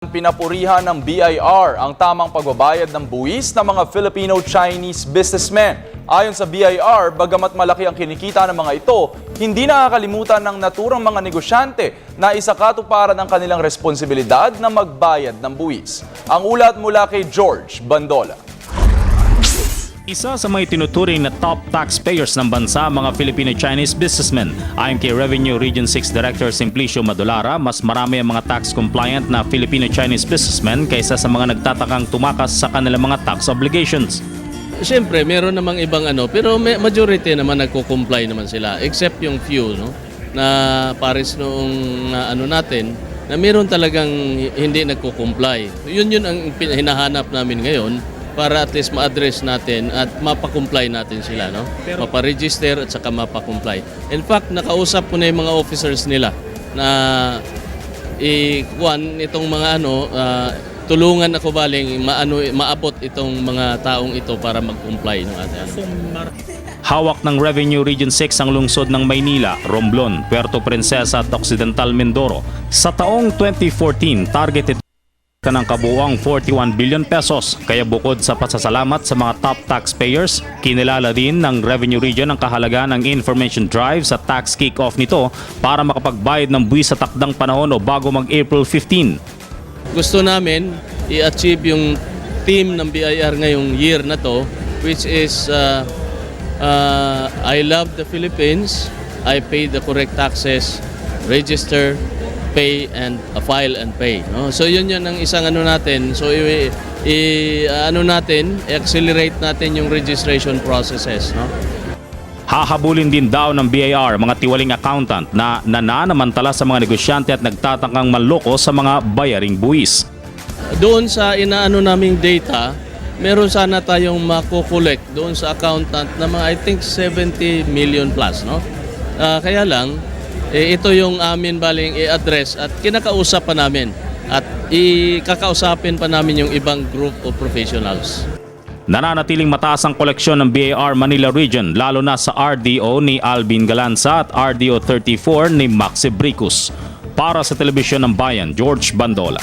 Pinapurihan ng BIR ang tamang pagbabayad ng buwis ng mga Filipino-Chinese businessmen. Ayon sa BIR, bagamat malaki ang kinikita ng mga ito, hindi nakakalimutan ng naturang mga negosyante na isakatuparan ng kanilang responsibilidad na magbayad ng buwis. Ang ulat mula kay George Bandola. Isa sa mga tinuturing na top taxpayers ng bansa mga Filipino-Chinese businessmen. Ayon kay Revenue Region 6 Director Simplicio Madolara, mas marami ang mga tax-compliant na Filipino-Chinese businessmen kaysa sa mga nagtatakang tumakas sa kanilang mga tax obligations. Siyempre, meron namang ibang pero majority naman nagko-comply naman sila except yung few na pares noong natin na meron talagang hindi nagko-comply. Yun ang hinahanap namin ngayon para at least ma-address natin at mapa-comply natin sila, mapa-register at saka mapa-comply. In fact, nakausap ko na yung mga officers nila na itong mga tulungan ako baling maabot itong mga taong ito para mag-comply ng atin. Hawak ng Revenue Region 6 ang lungsod ng Maynila, Romblon, Puerto Princesa at Occidental Mindoro. Sa taong 2014, targeted ng kabuuang 41 billion pesos. Kaya bukod sa pasasalamat sa mga top taxpayers, kinilala din ng Revenue Region ang kahalagaan ng information drive sa tax kick-off nito para makapagbayad ng buwis sa takdang panahon o bago mag-April 15. Gusto namin i-achieve yung team ng BIR ngayong year na to, which is I love the Philippines, I pay the correct taxes, register, pay and file and pay. So yun ang isang natin. So accelerate natin yung registration processes. Hahabulin din daw ng BIR mga tiwaling accountant na nananamantala sa mga negosyante at nagtatangkang manloko sa mga bayaring buwis. Doon sa naming data, meron sana tayong mako-collect doon sa accountant na mga I think 70 million plus. Kaya lang, ito yung amin baling i-address at kinakausap pa namin at ikakausapin pa namin yung ibang group of professionals. Nananatiling mataas ang koleksyon ng BIR Manila Region lalo na sa RDO ni Alvin Galanza at RDO 34 ni Maxi Bricus. Para sa Telebisyon ng Bayan, George Bandola.